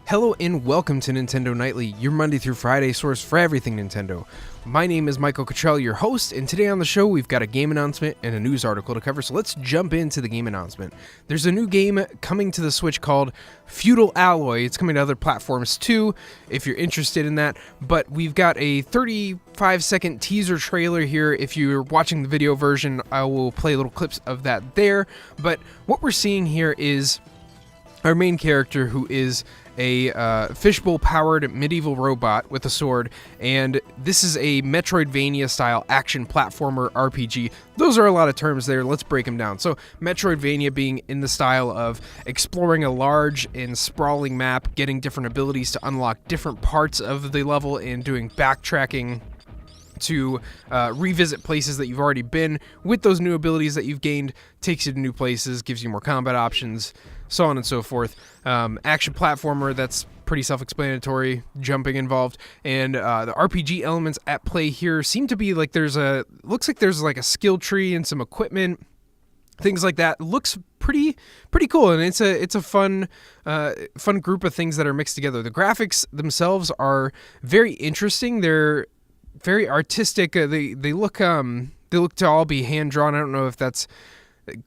Hello and welcome to Nintendo Nightly, your Monday through Friday source for everything Nintendo. My name is Michael Cottrell, your host, and today on the show we've got a game announcement and a news article to cover, so let's jump into the game announcement. There's a new game coming to the Switch called Feudal Alloy. It's coming to other platforms too, if you're interested in that, but we've got a 35-second teaser trailer here. If you're watching the video version, I will play little clips of that there, but what we're seeing here is our main character, who is a fishbowl-powered medieval robot with a sword, and this is a Metroidvania-style action platformer RPG. Those are a lot of terms there. Let's break them down. So, Metroidvania being in the style of exploring a large and sprawling map, getting different abilities to unlock different parts of the level, and doing backtracking to revisit places that you've already been with those new abilities that you've gained, takes you to new places, gives you more combat options, so on and so forth. Action platformer, that's pretty self-explanatory, jumping involved, and the RPG elements at play here seem to be like looks like there's like a skill tree and some equipment, things like that. Looks pretty cool, and it's a fun group of things that are mixed together. The graphics themselves are very interesting. They're very artistic. They look to all be hand drawn. I don't know if that's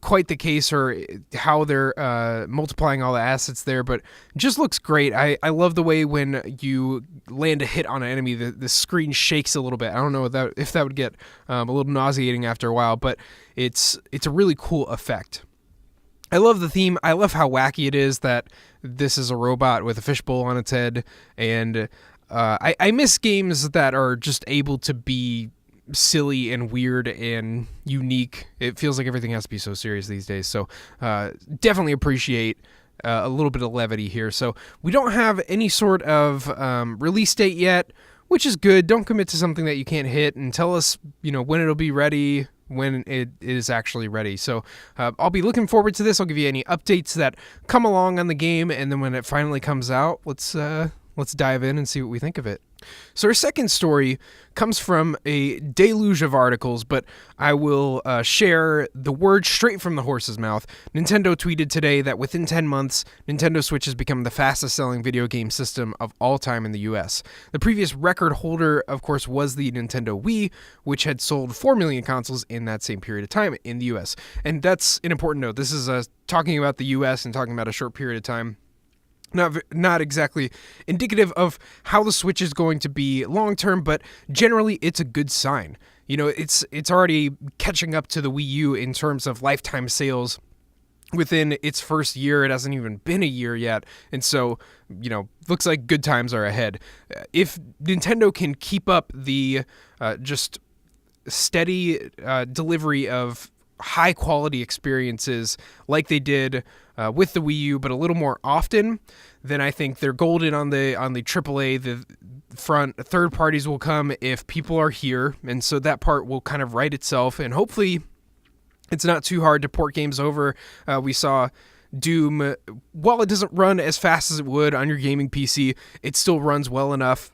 quite the case or how they're multiplying all the assets there, but it just looks great. I love the way when you land a hit on an enemy, the screen shakes a little bit. I don't know if that would get a little nauseating after a while, but it's a really cool effect. I love the theme. I love how wacky it is that this is a robot with a fishbowl on its head, and I miss games that are just able to be silly and weird and unique. It feels like everything has to be so serious these days. So definitely appreciate a little bit of levity here. So we don't have any sort of release date yet, which is good. Don't commit to something that you can't hit, and tell us, when it'll be ready, when it is actually ready. So I'll be looking forward to this. I'll give you any updates that come along on the game, and then when it finally comes out, let's dive in and see what we think of it. So our second story comes from a deluge of articles, but I will share the word straight from the horse's mouth. Nintendo tweeted today that within 10 months, Nintendo Switch has become the fastest-selling video game system of all time in the US. The previous record holder, of course, was the Nintendo Wii, which had sold 4 million consoles in that same period of time in the US. And that's an important note. This is talking about the US and talking about a short period of time. Not exactly indicative of how the Switch is going to be long term, but generally it's a good sign. It's already catching up to the Wii U in terms of lifetime sales within its first year. It hasn't even been a year yet, and so looks like good times are ahead. If Nintendo can keep up the just steady delivery of high quality experiences like they did with the Wii U, but a little more often, then I think they're golden on the AAA. The front third parties will come if people are here, and so that part will kind of right itself, and hopefully it's not too hard to port games over. We saw Doom, while it doesn't run as fast as it would on your gaming PC, it still runs well enough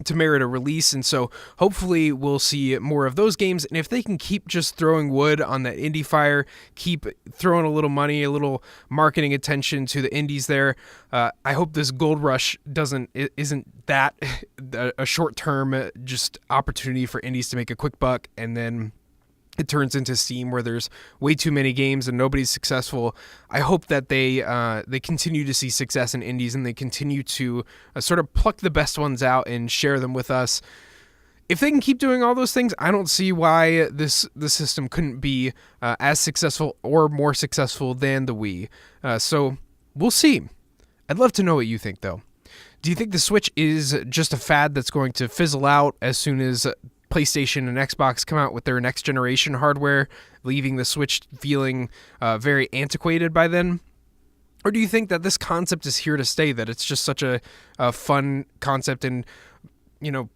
to merit a release, and so hopefully we'll see more of those games. And if they can keep just throwing wood on that indie fire, keep throwing a little money, a little marketing attention to the indies there, I hope this gold rush isn't that a short-term just opportunity for indies to make a quick buck, and then it turns into Steam where there's way too many games and nobody's successful. I hope that they continue to see success in indies, and they continue to sort of pluck the best ones out and share them with us. If they can keep doing all those things, I don't see why the system couldn't be as successful or more successful than the Wii. So we'll see. I'd love to know what you think, though. Do you think the Switch is just a fad that's going to fizzle out as soon as PlayStation and Xbox come out with their next generation hardware, leaving the Switch feeling very antiquated by then? Or do you think that this concept is here to stay, that it's just such a fun concept, and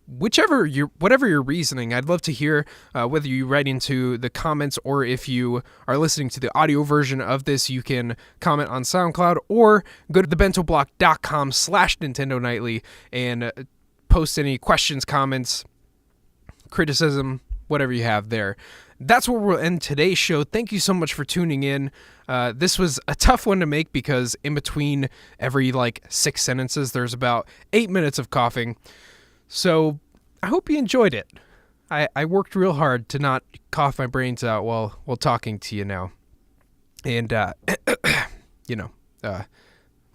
whatever your reasoning, I'd love to hear, whether you write into the comments or if you are listening to the audio version of this, you can comment on SoundCloud or go to thebentoblock.com/Nintendo Nightly and post any questions, comments, criticism, whatever you have there. that's where we'll end today's show. Thank you so much for tuning in. This was a tough one to make because in between every 6 sentences, there's about 8 minutes of coughing. So I hope you enjoyed it. I worked real hard to not cough my brains out while talking to you now. And,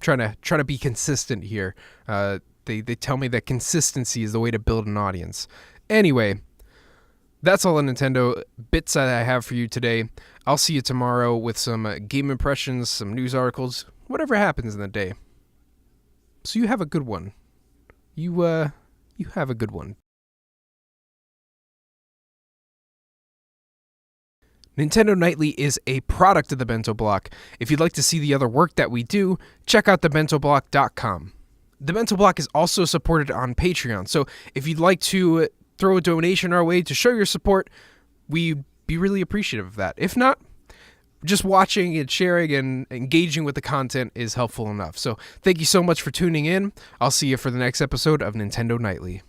trying to be consistent here. They tell me that consistency is the way to build an audience. Anyway, that's all the Nintendo bits that I have for you today. I'll see you tomorrow with some game impressions, some news articles, whatever happens in the day. So you have a good one. You have a good one. Nintendo Nightly is a product of the Bento Block. If you'd like to see the other work that we do, check out thebentoblock.com. The Bento Block is also supported on Patreon, so if you'd like to throw a donation our way to show your support, we'd be really appreciative of that. If not, just watching and sharing and engaging with the content is helpful enough. So thank you so much for tuning in. I'll see you for the next episode of Nintendo Nightly.